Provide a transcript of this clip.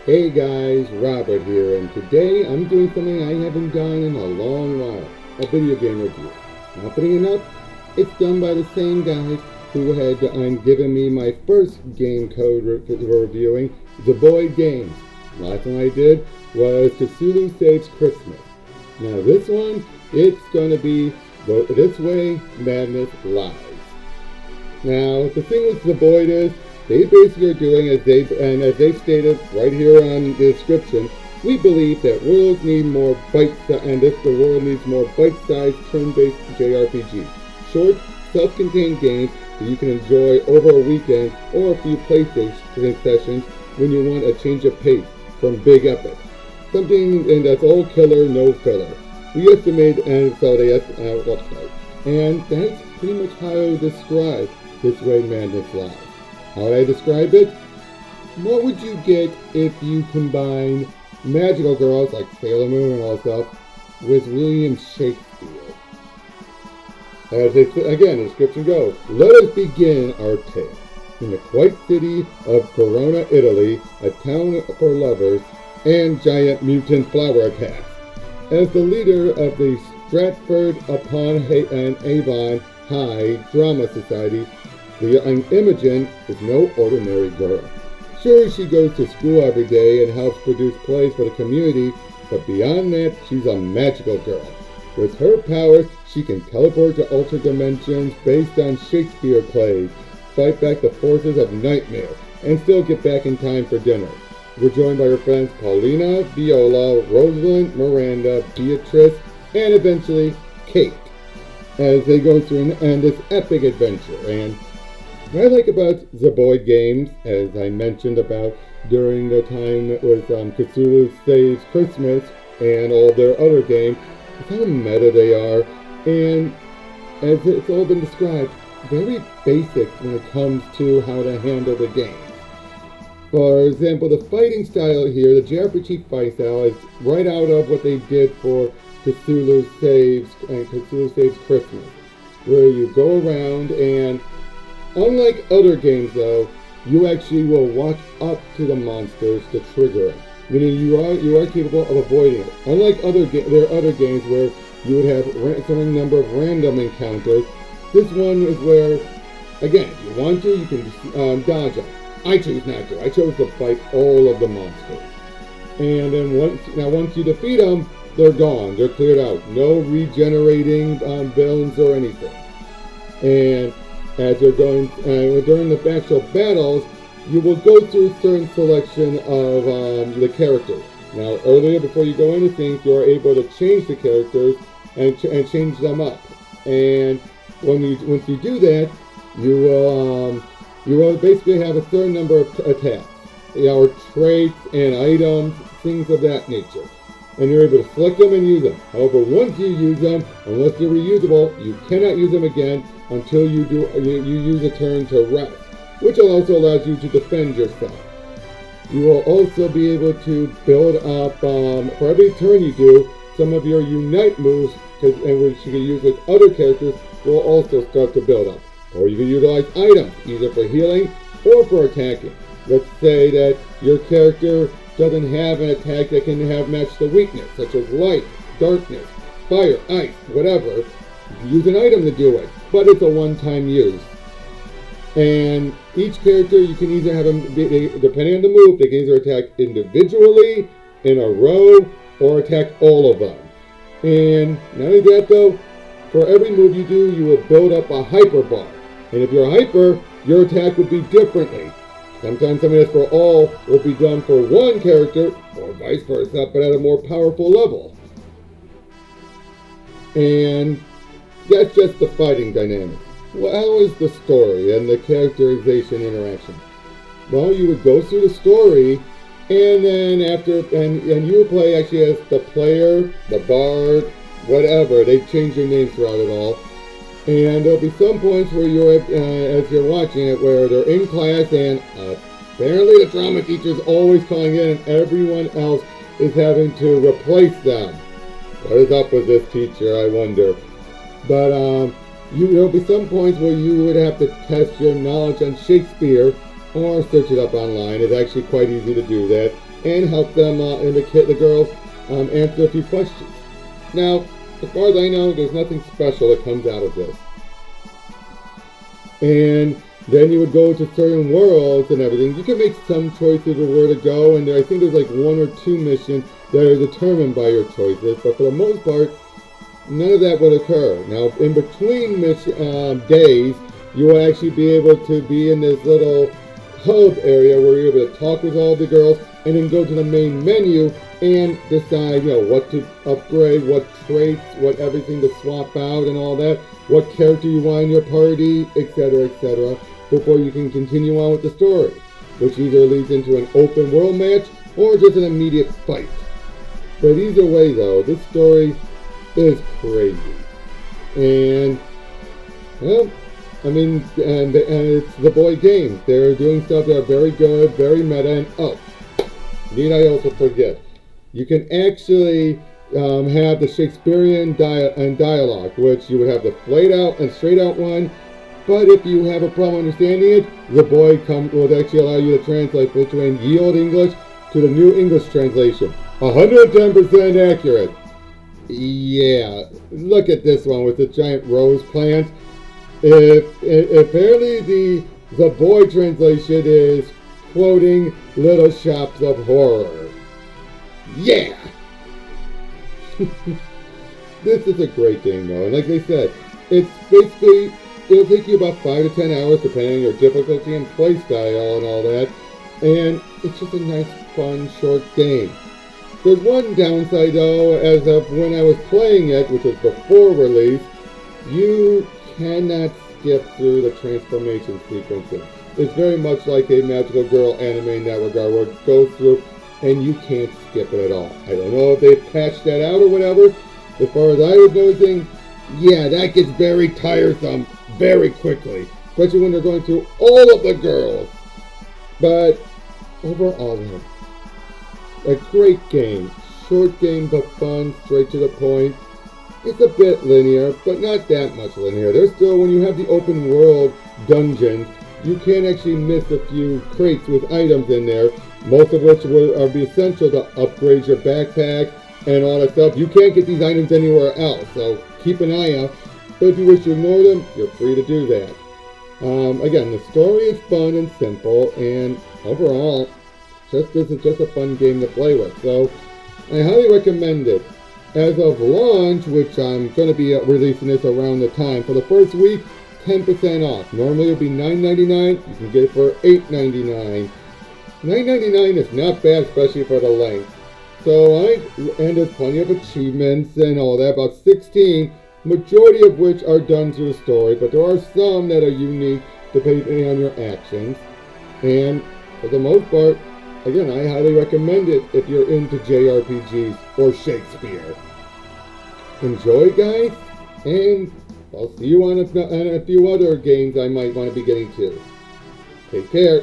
Hey guys, Robert here, and today I'm doing something I haven't done in a long while, a video game review. Not putting it up, it's done by the same guys who had given me my first game code for reviewing, Zeboyd games. Last one I did was Cthulhu Saves Christmas. Now this one, it's going to be This Way Madness Lies. Now the thing with Zeboyd is, they basically are doing as they stated right here on the description, we believe that worlds need more the world needs more bite-sized turn-based jRPG. Short, self-contained games that you can enjoy over a weekend or a few PlayStation sessions when you want a change of pace from big epics. Something that's all killer, no filler. We estimate and so they website. And that's pretty much how I would describe This Way Madness Lies. How would I describe it? What would you get if you combine magical girls like Sailor Moon and all stuff with William Shakespeare? Again, the description goes, let us begin our tale. In the quiet city of Verona, Italy, a town for lovers and giant mutant flower attacks. As the leader of the Stratford-Upon-Avon High Drama Society, the Imogen is no ordinary girl. Sure, she goes to school every day and helps produce plays for the community, but beyond that, she's a magical girl. With her powers, she can teleport to altered dimensions based on Shakespeare plays, fight back the forces of nightmare, and still get back in time for dinner. We're joined by her friends Paulina, Viola, Rosalind, Miranda, Beatrice, and eventually Kate, as they go through this epic adventure. And what I like about Zeboyd games, as I mentioned about during the time it was Cthulhu Saves Christmas and all their other games, is how meta they are, and as it's all been described, very basic when it comes to how to handle the game. For example, the fighting style here, the jRPG fight style, is right out of what they did for Cthulhu Saves Christmas, where you go around and, unlike other games though, you actually will walk up to the monsters to trigger it, meaning you are capable of avoiding it. Unlike there are other games where you would have a certain number of random encounters, this one is where, again, if you want to, you can dodge them. I choose not to. I chose to fight all of the monsters. And then once you defeat them, they're gone. They're cleared out. No regenerating villains or anything. And as you're going, during the actual battles, you will go through a certain selection of the characters. Now, earlier, before you go into things, you are able to change the characters and change them up. And once you do that, you will basically have a certain number of attacks, or traits and items, things of that nature. And you're able to select them and use them. However, once you use them, unless they're reusable, you cannot use them again until you use a turn to rest, which also allows you to defend yourself. You will also be able to build up, for every turn you do, some of your Unite moves, and which you can use with other characters, will also start to build up. Or you can utilize items, either for healing or for attacking. Let's say that your character doesn't have an attack that can match the weakness, such as light, darkness, fire, ice, whatever. You use an item to do it, but it's a one-time use. And each character, you can either have them, depending on the move, they can either attack individually, in a row, or attack all of them. And not only that though, for every move you do, you will build up a hyper bar. And if you're a hyper, your attack would be differently. Sometimes something that's for all will be done for one character, or vice versa, but at a more powerful level. And that's just the fighting dynamic. Well, how is the story and the characterization interaction? Well, you would go through the story, and then and you would play actually as the player, the bard, whatever. They change their names throughout it all. And there'll be some points where as you're watching it, where they're in class and apparently the drama teacher's always calling in and everyone else is having to replace them. What is up with this teacher, I wonder? But there'll be some points where you would have to test your knowledge on Shakespeare or search it up online. It's actually quite easy to do that. and help them and the girls answer a few questions. Now, as far as I know, there's nothing special that comes out of this. And then you would go to certain worlds and everything. You can make some choices of where to go, and I think there's like 1 or 2 missions that are determined by your choices, but for the most part, none of that would occur. Now, in between days, you will actually be able to be in this little hub area where you're able to talk with all the girls and then go to the main menu and decide, what to upgrade, what traits, what everything to swap out and all that, what character you want in your party, etc., before you can continue on with the story, which either leads into an open world match or just an immediate fight. But either way, though, this story is crazy. And, well, I mean, and it's Zeboyd games. They're doing stuff that are very good, very meta, and need I also forget, you can actually have the Shakespearean dialogue, which you would have the flayed out and straight out one, but if you have a problem understanding it, Zeboyd will actually allow you to translate between ye olde English to the new English translation. 110% accurate. Yeah, look at this one with the giant rose plant. Apparently the Zeboyd translation is quoting Little Shops of Horror. Yeah! This is a great game though, and like they said, it's basically, it'll take you about 5 to 10 hours depending on your difficulty and play style and all that, and it's just a nice, fun, short game. There's one downside though, as of when I was playing it, which was before release, you cannot skip through the transformation sequences. It's very much like a Magical Girl anime in that regard, where it goes through and you can't skip it at all. I don't know if they patched that out or whatever. As far as I was noticing, yeah, that gets very tiresome very quickly, especially when they're going through all of the girls. But overall, a great game. Short game, but fun, straight to the point. It's a bit linear, but not that much linear. There's still, when you have the open world dungeons, you can actually miss a few crates with items in there, most of which will be essential to upgrade your backpack and all that stuff. You can't get these items anywhere else, so keep an eye out. But if you wish to ignore them, you're free to do that. Again, the story is fun and simple, and overall, this is just a fun game to play with. So I highly recommend it. As of launch, which I'm going to be releasing this around the time, for the first week, 10% off. Normally it would be $9.99. You can get it for $8.99. $9.99 is not bad, especially for the length. And there's plenty of achievements and all that, about 16, majority of which are done through the story, but there are some that are unique depending on your actions. And for the most part, again, I highly recommend it if you're into jRPGs or Shakespeare. Enjoy, guys, and I'll see you on a few other games I might want to be getting to. Take care.